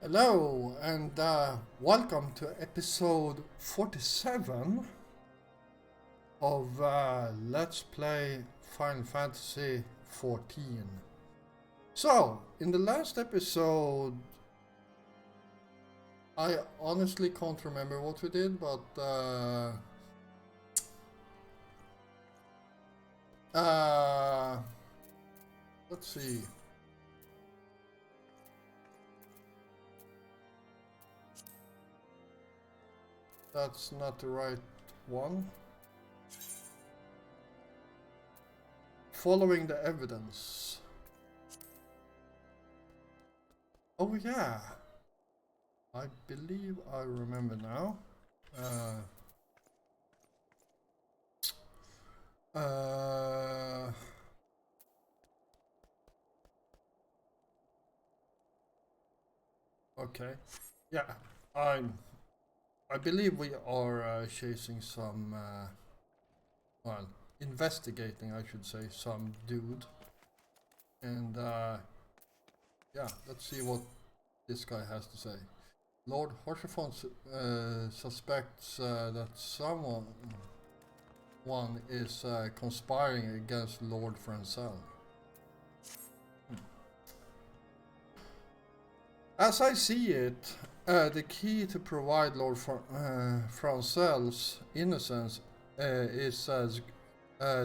Hello and welcome to episode 47 of Let's Play Final Fantasy 14. So, in the last episode, I honestly can't remember what we did, but let's see. That's not the right one. Following the evidence. Oh yeah. I believe I remember now. Okay. Yeah. I believe we are chasing some, well, investigating, I should say, some dude. And, yeah, let's see what this guy has to say. Lord Horsefon suspects that someone is conspiring against Lord Francel. As I see it, the key to provide Lord Francel's innocence is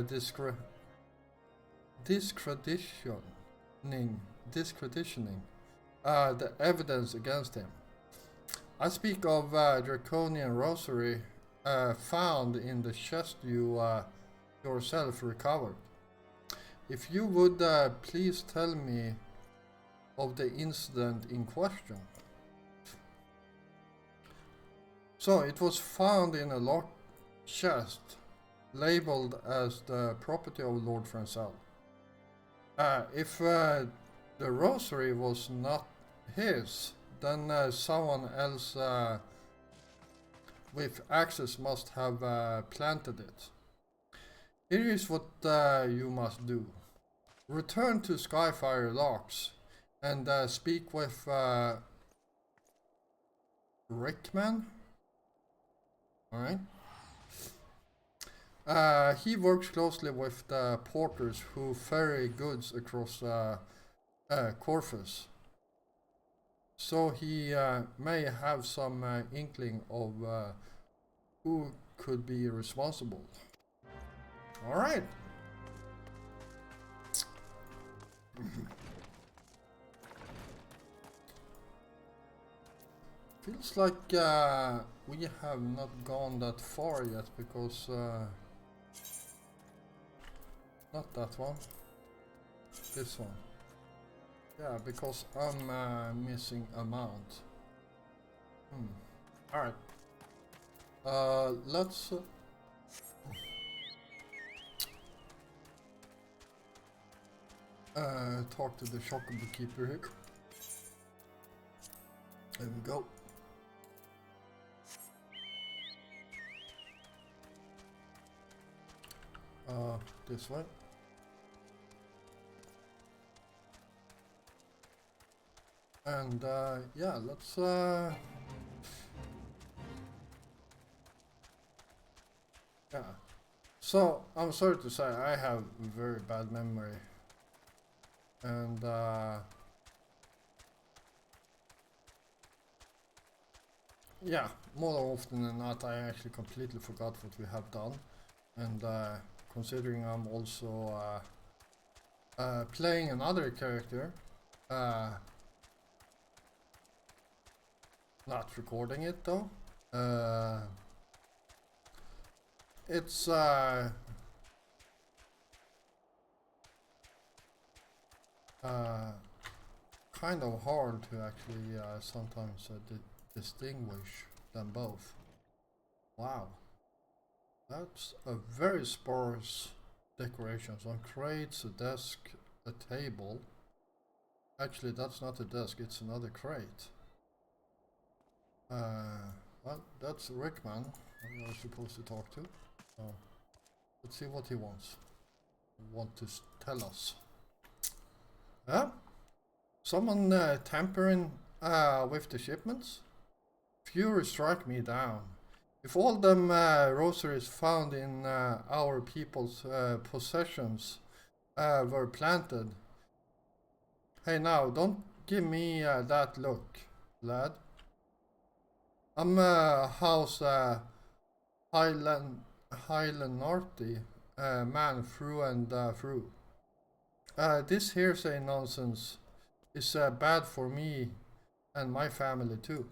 discrediting the evidence against him. I speak of draconian rosary found in the chest you yourself recovered. If you would please tell me of the incident in question. So it was found in a locked chest labeled as the property of Lord Francel. If the rosary was not his, then someone else with access must have planted it. Here is what you must do. Return to Skyfire Locks and speak with Rickman. Alright. He works closely with the porters who ferry goods across Corfus. So he may have some inkling of who could be responsible. Alright. Feels like we have not gone that far yet because not that one, this one. Yeah, because I'm missing a mount. Alright. Let's talk to the Chocobo Keeper here. There we go. This way. And yeah, let's yeah. So I'm sorry to say I have very bad memory. And yeah, more often than not I actually completely forgot what we have done. And considering I'm also playing another character, not recording it though, it's kind of hard to actually sometimes distinguish them both. Wow. That's a very sparse decoration. Some crates, a desk, a table. Actually, that's not a desk, it's another crate. Well, that's Rickman, who you're supposed to talk to. So, let's see what he wants. Want to tell us. Someone tampering with the shipments? Fury strike me down. If all them rosaries found in our people's possessions were planted. Hey now, don't give me that look, lad. I'm House Highland Norty man through and through. This hearsay nonsense is bad for me and my family too.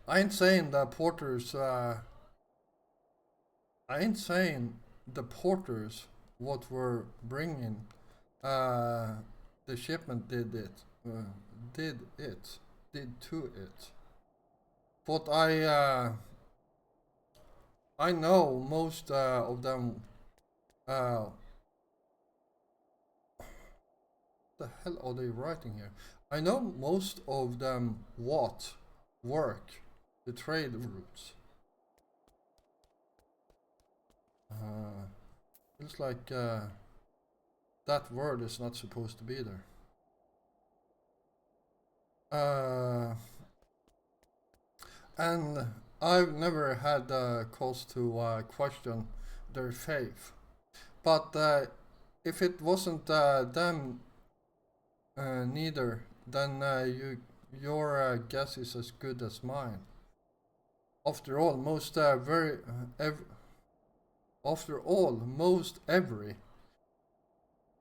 I ain't saying the porters. I ain't saying the porters what were bringing. The shipment did it. Did it. Did to it. But I know most of them. What the hell are they writing here? I know most of them what work the trade routes. Feels like that word is not supposed to be there. And I've never had cause to question their faith. But if it wasn't them neither, then your guess is as good as mine. After all, most every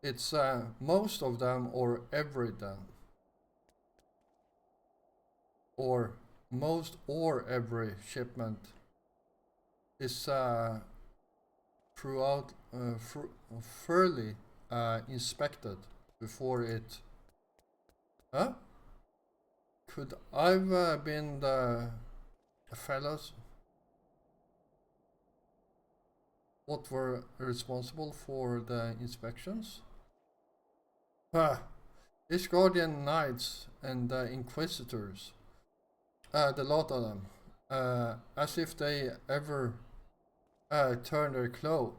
it's most of them or every them, or most or every shipment is throughout fairly inspected before it. Huh? Could I've been the fellows what were responsible for the inspections? These guardian knights and inquisitors, the lot of them, as if they ever turn their cloak.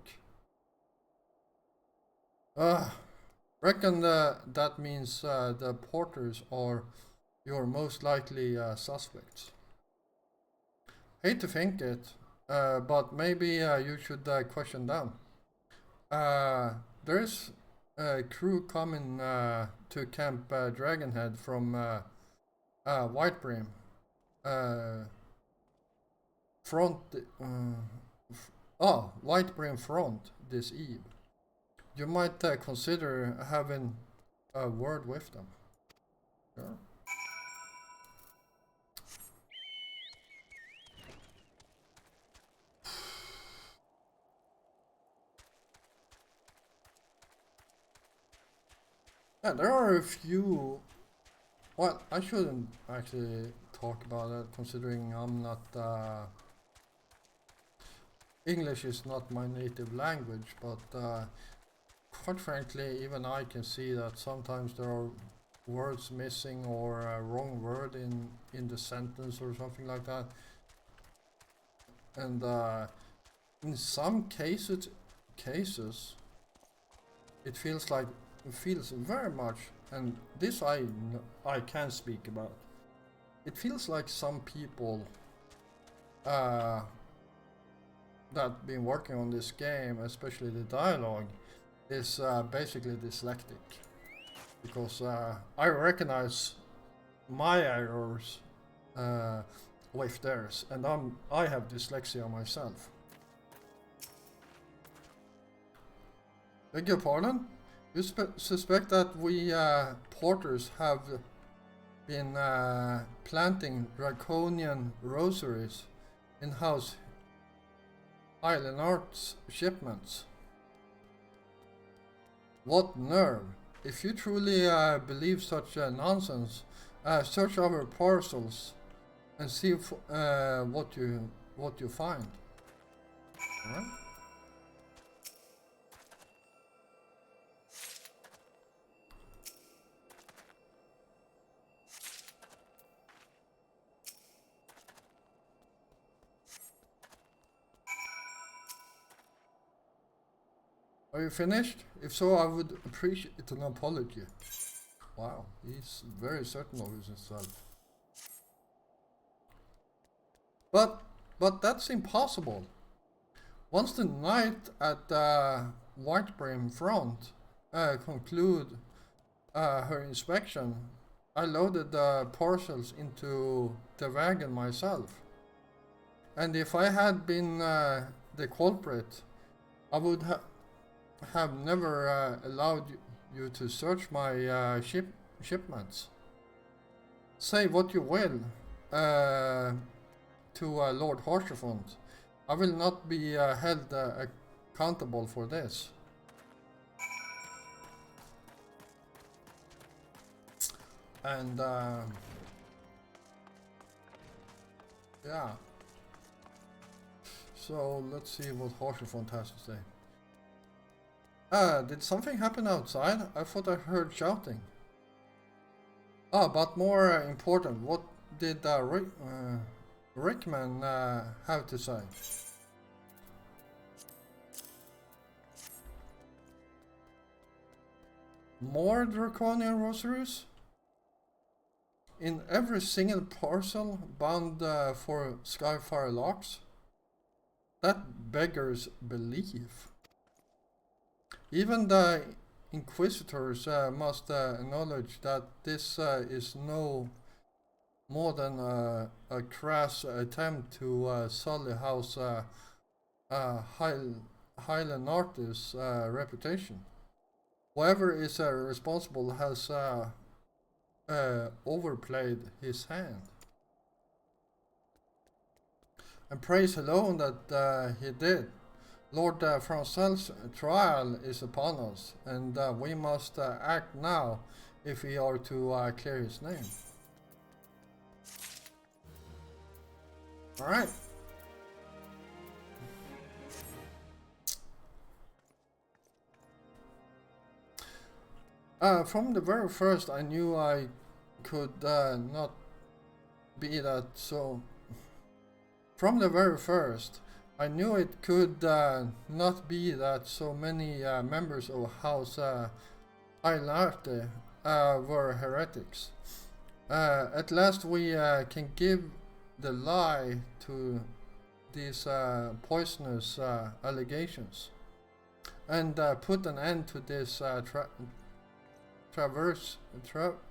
Reckon that means the porters are your most likely suspects. Hate to think it, but maybe you should question them. There's a crew coming to Camp Dragonhead from Whitebrim. Whitebrim front this eve. You might consider having a word with them. Sure. Yeah, there are a few. Well, I shouldn't actually talk about it, considering I'm not. English is not my native language, but quite frankly, even I can see that sometimes there are words missing or a wrong word in the sentence or something like that. And in some cases, it feels very much, and this I can speak about. It feels like some people that been working on this game, especially the dialogue, is basically dyslexic, because I recognize my errors with theirs, and I have dyslexia myself. Beg your pardon? You suspect that we porters have been planting draconian rosaries in House Highland Arts shipments? What nerve! If you truly believe such nonsense, search our parcels and see what you find. Alright? Are you finished? If so, I would appreciate an apology. Wow, he's very certain of himself. But that's impossible. Once the knight at Whitebrim front conclude her inspection, I loaded the parcels into the wagon myself. And if I had been the culprit, I would have never allowed you to search my shipments. Say what you will to Lord Horshafont. I will not be held accountable for this. And yeah. So let's see what Horshafont has to say. Did something happen outside? I thought I heard shouting. But more important, what did Rickman have to say? More draconian rosaries? In every single parcel bound for Skyfire locks? That beggars belief. Even the Inquisitors must acknowledge that this is no more than a crass attempt to sully House Highland Artist's reputation. Whoever is responsible has overplayed his hand. And praise alone that he did. Lord Francel's trial is upon us, and we must act now if we are to clear his name. Alright. From the very first, I knew I could not be that so. From the very first, I knew it could not be that so many members of House Ailarte were heretics. At last we can give the lie to these poisonous allegations and put an end to this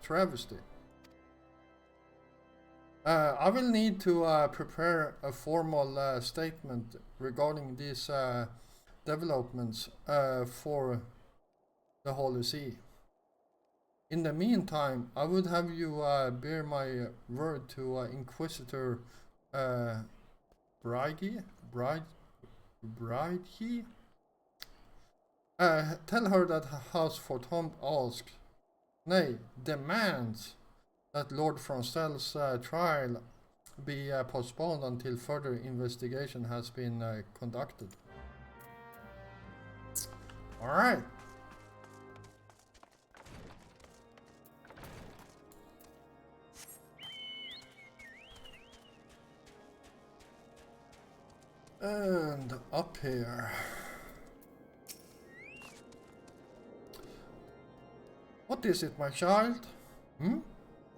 travesty. I will need to prepare a formal statement regarding these developments for the Holy See. In the meantime, I would have you bear my word to Inquisitor Brigey? Tell her that House Fortomb asks, nay, demands, that Lord Francel's trial be postponed until further investigation has been conducted. Alright. And up here. What is it, my child?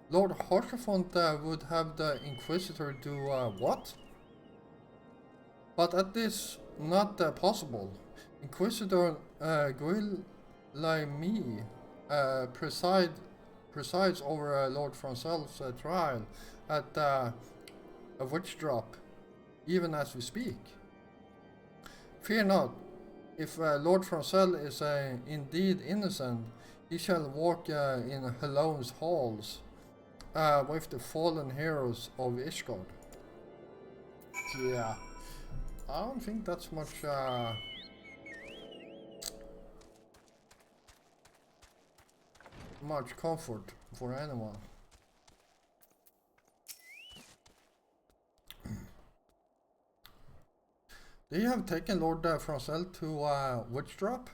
Lord Horshafont would have the Inquisitor do what? But that is not possible. Inquisitor Guillerme presides over Lord Francel's trial at a witch drop, even as we speak. Fear not, if Lord Francel is indeed innocent, he shall walk in Halone's halls with the fallen heroes of Ishgard. Yeah, I don't think that's much comfort for anyone. They have taken Lord Francel to witch drop?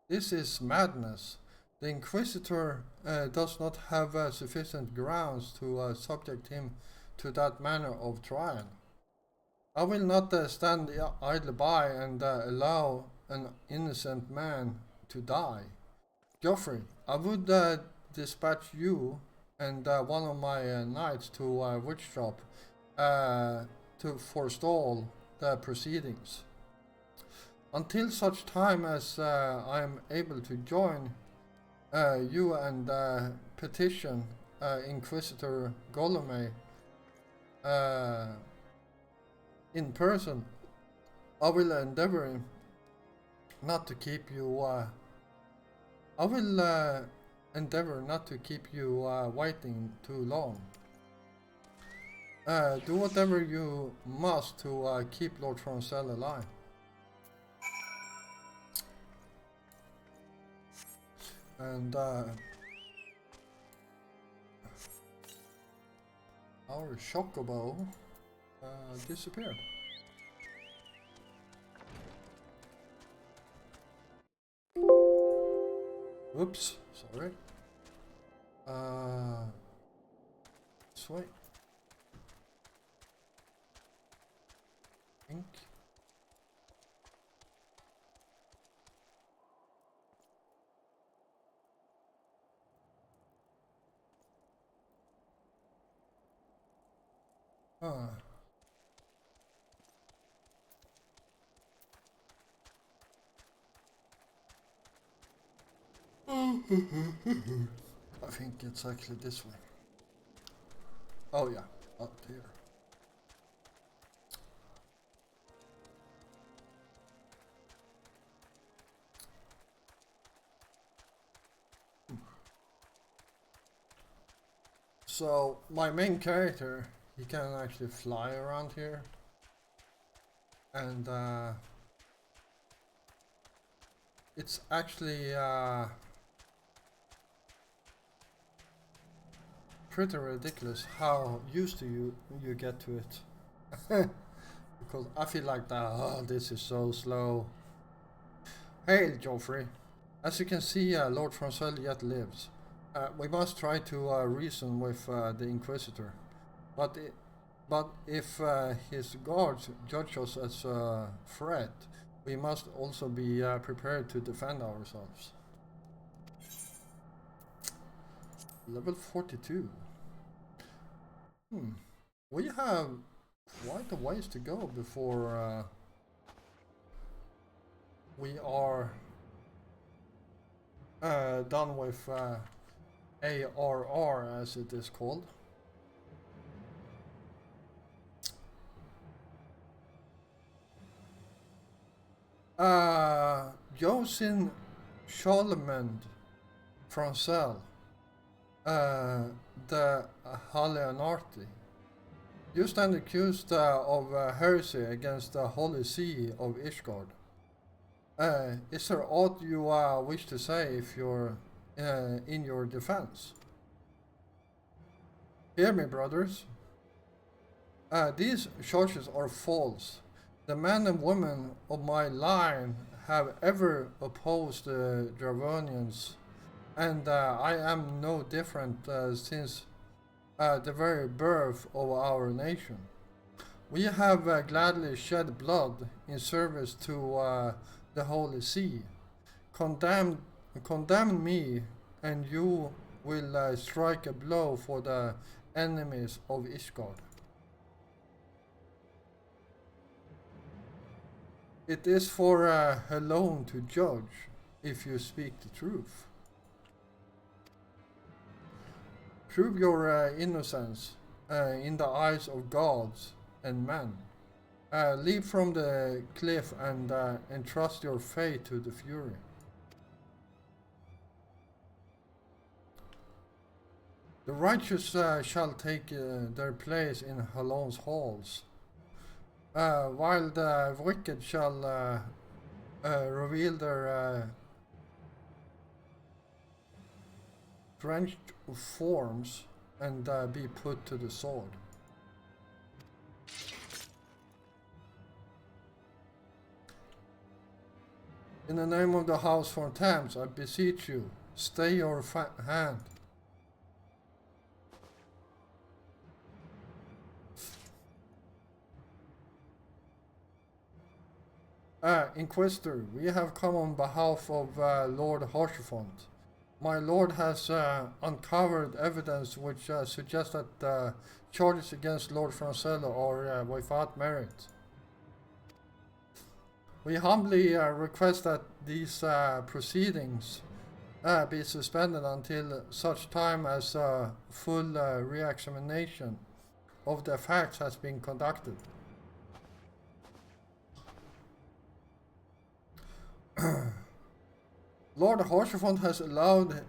This is madness. The Inquisitor does not have sufficient grounds to subject him to that manner of trial. I will not stand idly by and allow an innocent man to die. Geoffrey, I would dispatch you and one of my knights to Witchshop to forestall the proceedings. Until such time as I am able to join you and petition Inquisitor Golome in person, I will endeavor not to keep you. I will endeavor not to keep you waiting too long. Do whatever you must to keep Lord Francel alive. And our Chocobo disappeared. Oops, sorry. Sweet. Ink. I think it's actually this way. Oh yeah, up here. So my main character, he can actually fly around here, and it's actually pretty ridiculous how used to you get to it. Because I feel like that. Oh, this is so slow. Hail, Joffrey. As you can see, Lord Francel yet lives. We must try to reason with the Inquisitor, but if his guards judge us as a threat, we must also be prepared to defend ourselves. Level 42. We have quite a ways to go before we are done with ARR, as it is called. Josin Charlemagne Francel, the Haleonarty. You stand accused of heresy against the Holy See of Ishgard. Is there aught you wish to say if you're in your defense? Hear me, brothers. These charges are false. The men and women of my line have ever opposed the Dravonians, and I am no different since the very birth of our nation. We have gladly shed blood in service to the Holy See. Condemn me, and you will strike a blow for the enemies of Ishgard. It is for her alone to judge if you speak the truth. Prove your innocence in the eyes of gods and men. Leap from the cliff and entrust your fate to the Fury. The righteous shall take their place in Halon's halls, while the wicked shall reveal their drenched forms and be put to the sword. In the name of the House for Thames, I beseech you, stay your hand. Inquisitor, we have come on behalf of Lord Harshfont. My lord has uncovered evidence which suggests that charges against Lord Francello are without merit. We humbly request that these proceedings be suspended until such time as full re-examination of the facts has been conducted. Lord Horsefond has allowed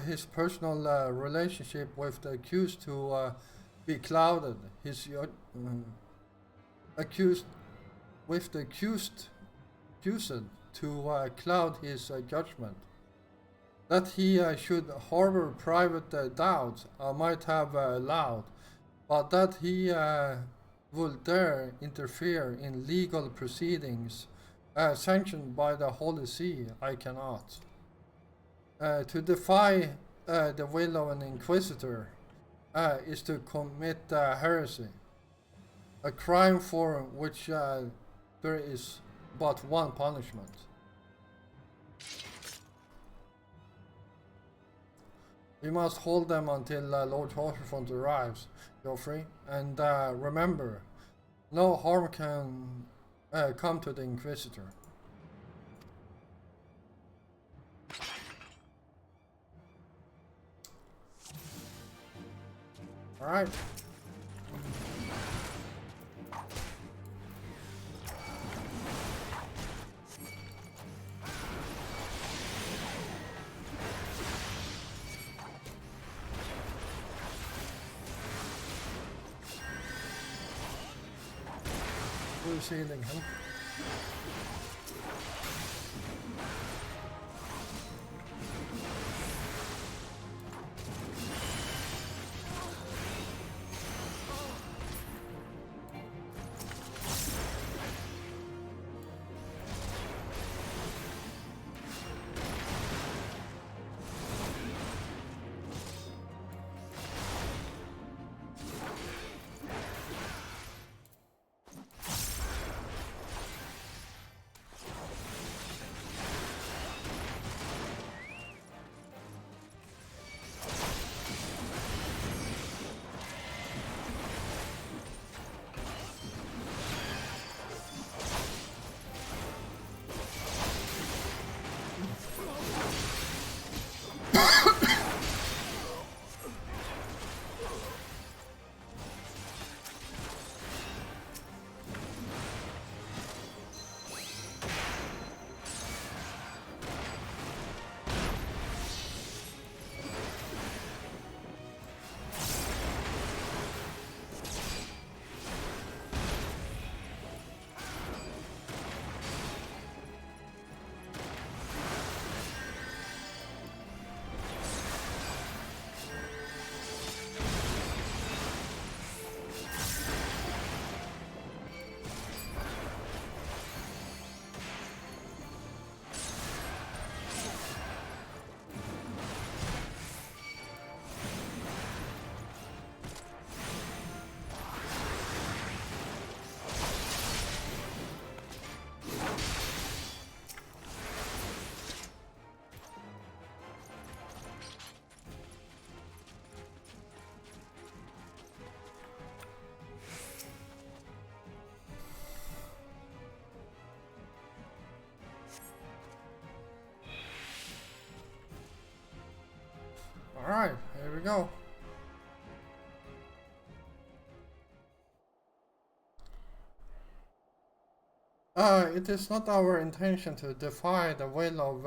his personal relationship with the accused to be clouded. His accused with the accused to cloud his judgment. That he should harbor private doubts I might have allowed, but that he will dare interfere in legal proceedings sanctioned by the Holy See, I cannot. To defy the will of an inquisitor is to commit heresy, a crime for which there is but one punishment. We must hold them until Lord Horsefront arrives, Geoffrey, and remember, no harm can come to the Inquisitor. Alright. Who's healing him? Alright, here we go. It is not our intention to defy the will of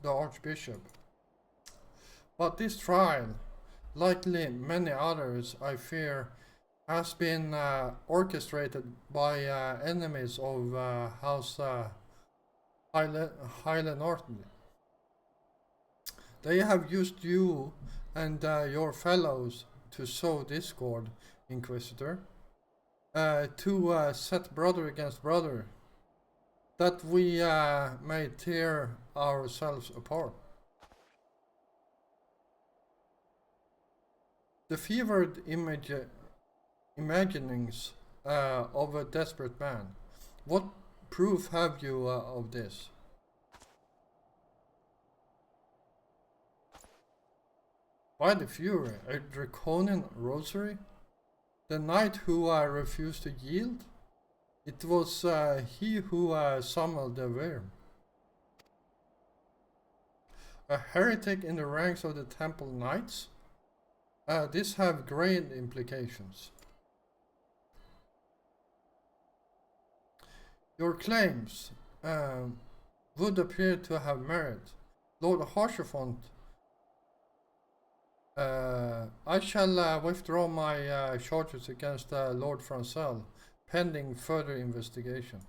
the Archbishop. But this trial, likely many others, I fear, has been orchestrated by enemies of House Highland Norton. They have used you and your fellows to sow discord, Inquisitor, to set brother against brother, that we may tear ourselves apart. The fevered imaginings of a desperate man. What proof have you of this? By the Fury, a draconian rosary? The knight who refused to yield? It was he who summoned the worm. A heretic in the ranks of the Temple Knights? This have grave implications. Your claims would appear to have merit. Lord Harsherfont, I shall withdraw my charges against Lord Francel, pending further investigation.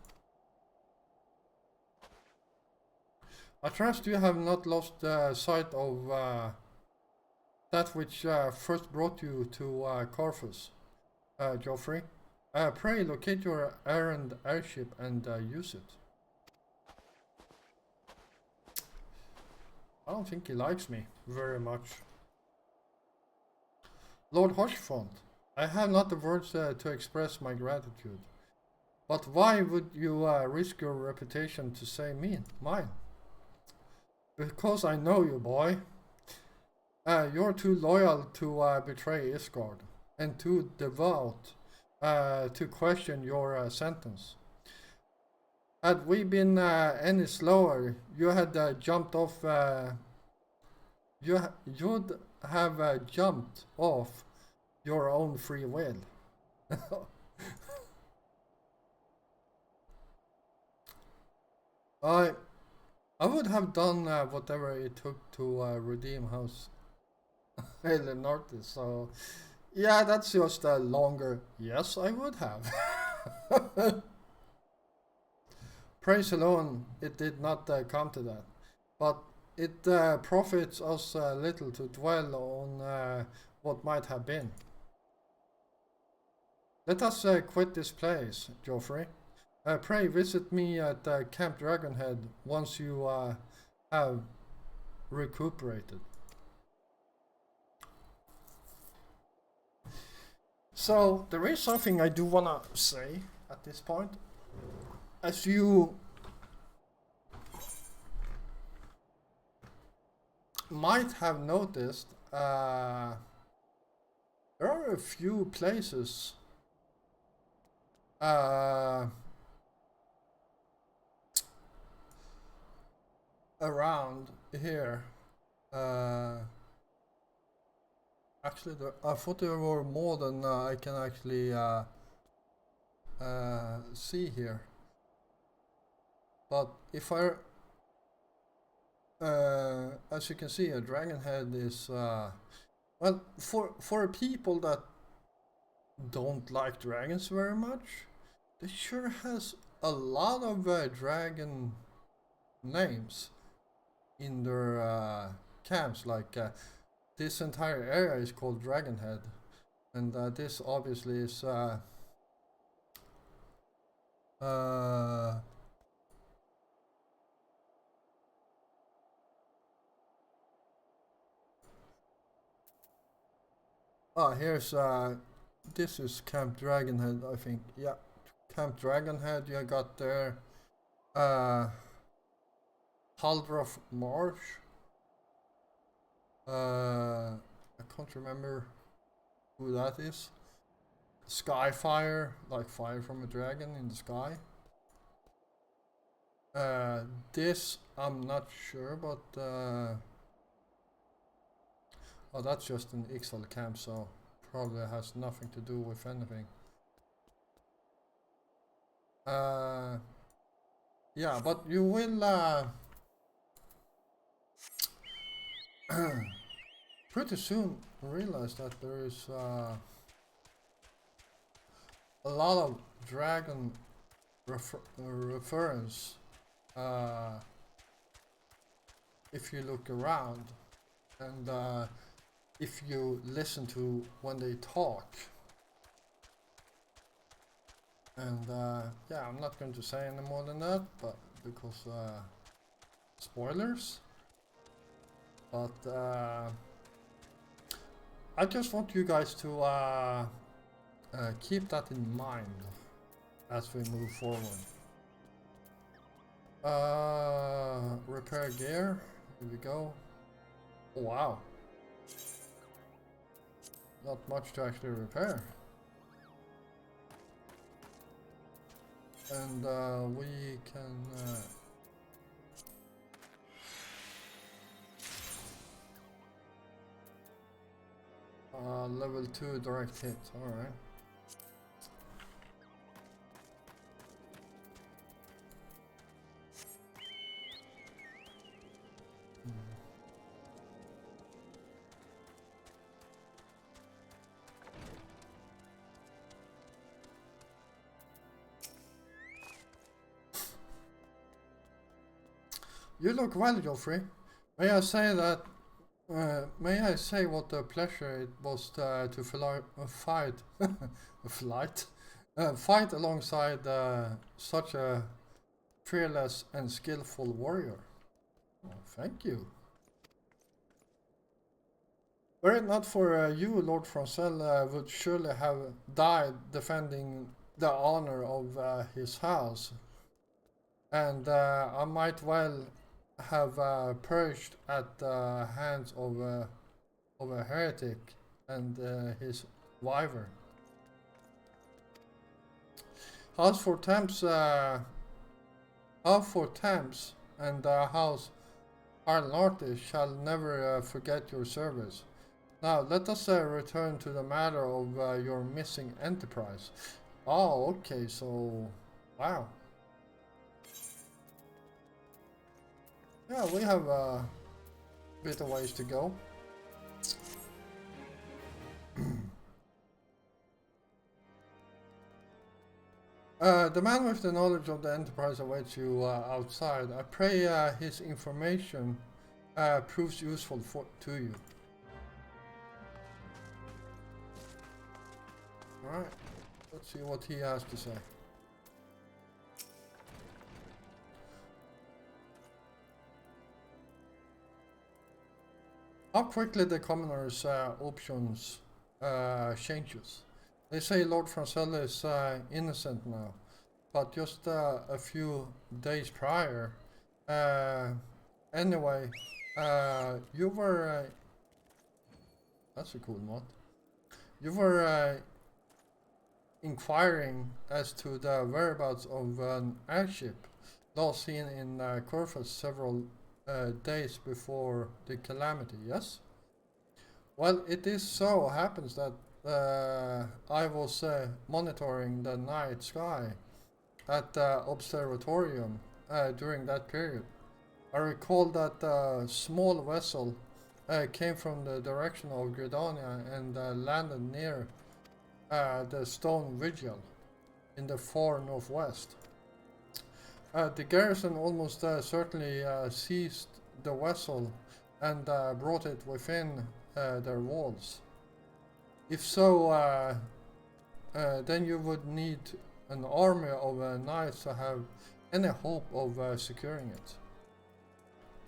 I trust you have not lost sight of that which first brought you to Corfus, Geoffrey. Pray locate your errand airship and use it. I don't think he likes me very much. Lord Hoshfont, I have not the words to express my gratitude. But why would you risk your reputation to say mine? Because I know you, boy. You're too loyal to betray Isgard, and too devout to question your sentence. Had we been any slower, you had jumped off. You'd have jumped off your own free will. I would have done whatever it took to redeem House Elenortis, so yeah, that's just a longer yes, I would have. Praise alone, it did not come to that, but it profits us little to dwell on what might have been. Let us quit this place, Geoffrey. Pray visit me at Camp Dragonhead once you have recuperated. So, there is something I do want to say at this point. As you might have noticed, there are a few places around here. Actually, I thought there were more than I can actually see here. But if I, as you can see, a dragon head is well, for people that don't like dragons very much, they sure has a lot of dragon names in their camps. Like this entire area is called Dragonhead, and this obviously is here's this is Camp Dragonhead, I think. Yeah, Camp Dragonhead. You got there Haldroth Marsh. I can't remember who that is. Skyfire, like fire from a dragon in the sky. This I'm not sure, but oh, that's just an XIV camp, so probably has nothing to do with anything. Yeah, but you will pretty soon realize that there is a lot of dragon reference if you look around, and if you listen to when they talk. And yeah, I'm not going to say any more than that, but because spoilers. But I just want you guys to keep that in mind as we move forward. Repair gear. Here we go. Oh, wow. not much to actually repair. And we can level 2 direct hit, alright. You look well, Geoffrey. May I say that? May I say what a pleasure it was to fight, fight alongside such a fearless and skillful warrior. Oh, thank you. Were it not for you, Lord Francel would surely have died defending the honor of his house, and I might well have perished at the hands of a heretic and his wyvern. House for Thames and House Arlenartis shall never forget your service. Now let us return to the matter of your missing enterprise. Oh, okay, so wow. Yeah, we have a bit of ways to go. The man with the knowledge of the enterprise awaits you outside. I pray his information proves useful to you. Alright, let's see what he has to say. How quickly the commoner's options changes. They say Lord Francel is innocent now, but just a few days prior. Anyway, you were... that's a cool mod. You were inquiring as to the whereabouts of an airship lost seen in Corfus several days before the calamity, yes? Well, it is so happens that I was monitoring the night sky at the observatorium during that period. I recall that a small vessel came from the direction of Gridania and landed near the stone vigil in the far northwest. The garrison almost certainly seized the vessel and brought it within their walls. If so, then you would need an army of knights to have any hope of securing it.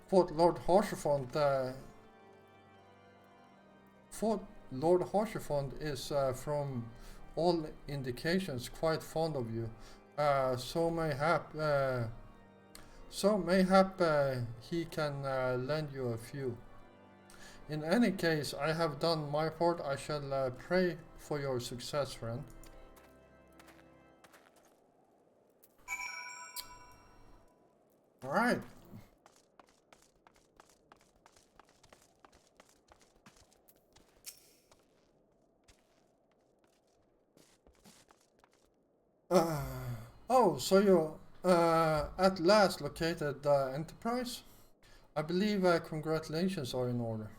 Fort Lord Harsefond is, from all indications, quite fond of you. So mayhap he can lend you a few. In any case, I have done my part. I shall pray for your success, friend. Alright. Oh, so you at last located the Enterprise? I believe congratulations are in order.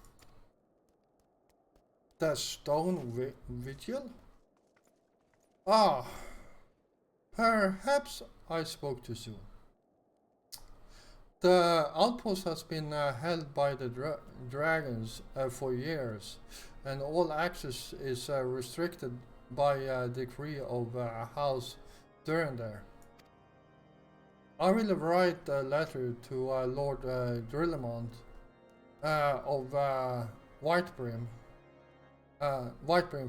The stone vigil? Ah, perhaps I spoke too soon. The outpost has been held by the dragons for years, and all access is restricted by a decree of House Durandare. I will write a letter to Lord Drillimont of Whitebrim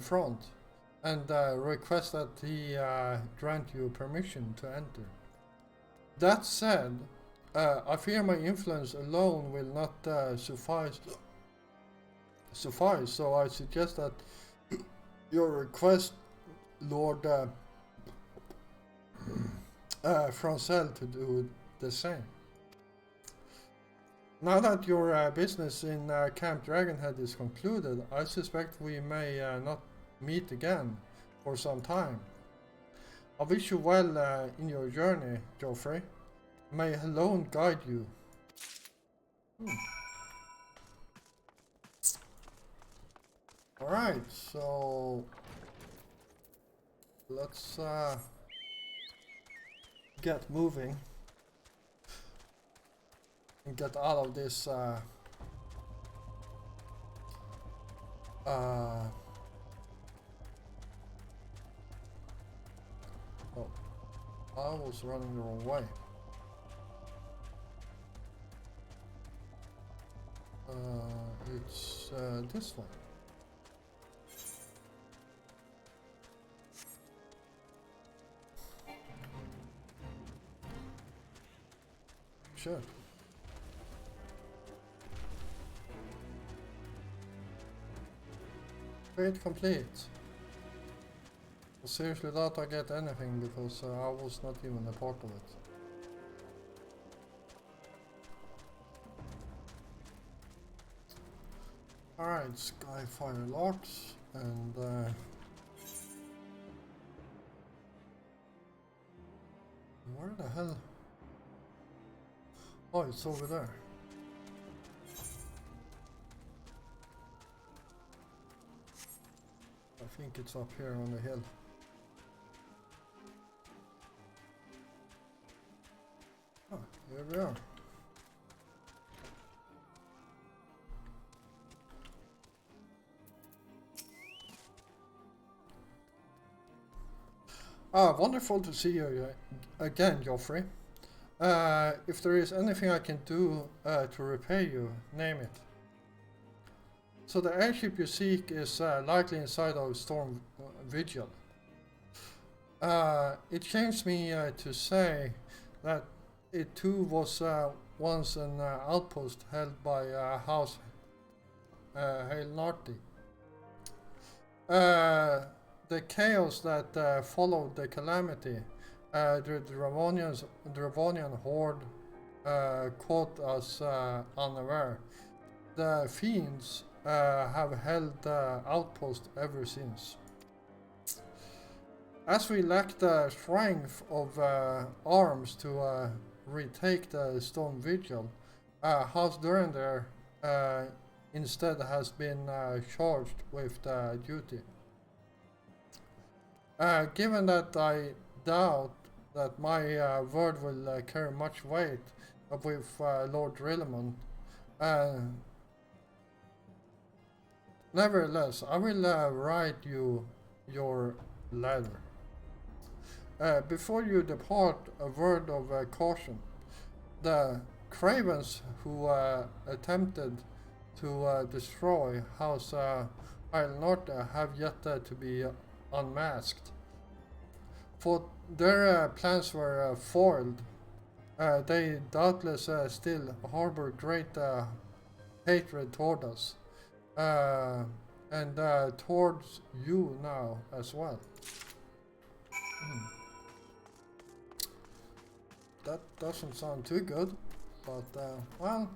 Front, and request that he grant you permission to enter. That said, I fear my influence alone will not suffice, so I suggest that your request, Lord Francel, to do the same. Now that your business in Camp Dragonhead is concluded, I suspect we may not meet again for some time. I wish you well in your journey, Geoffrey. May alone guide you. Alright, so let's get moving and get out of this oh, I was running the wrong way. It's this one. Sure. Trade complete. I seriously doubt I get anything because I was not even a part of it. Alright, Skyfire locks and where the hell? Oh, it's over there. I think it's up here on the hill. Ah, here we are. Wonderful to see you again, Geoffrey. If there is anything I can do to repay you, name it. So the airship you seek is likely inside of Storm Vigil. It shames me to say that it too was once an outpost held by House Hailnarty. The chaos that followed the calamity, the Dravonian horde caught us unaware. The fiends have held outpost ever since. As we lack the strength of arms to retake the Stone Vigil, House Durandare instead has been charged with the duty. Given that I doubt that my word will carry much weight with Lord Rillimon, nevertheless, I will write you your letter. Before you depart, a word of caution. The cravens who attempted to destroy House Hailnorte have yet to be unmasked. For their plans were foiled, they doubtless still harbor great hatred toward us, and towards you now as well. That doesn't sound too good, but well.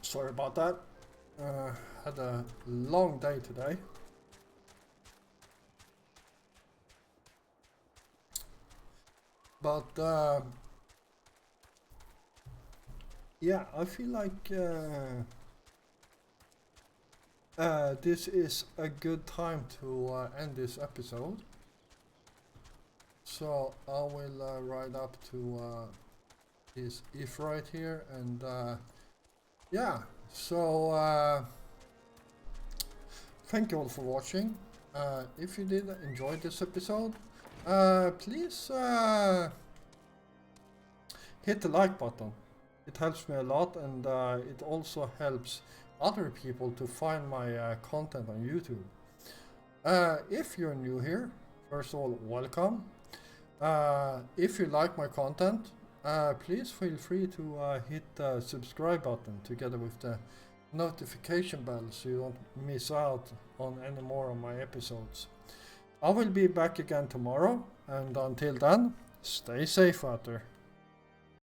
Sorry about that. Had a long day today. But yeah, I feel like this is a good time to end this episode. So I will ride up to this if right here, and yeah, so thank you all for watching. If you did enjoy this episode, please hit the like button. It helps me a lot, and it also helps other people to find my content on YouTube. If you're new here, first of all, welcome. If you like my content, please feel free to hit the subscribe button together with the notification bell so you don't miss out on any more of my episodes. I will be back again tomorrow, and until then, stay safe out there.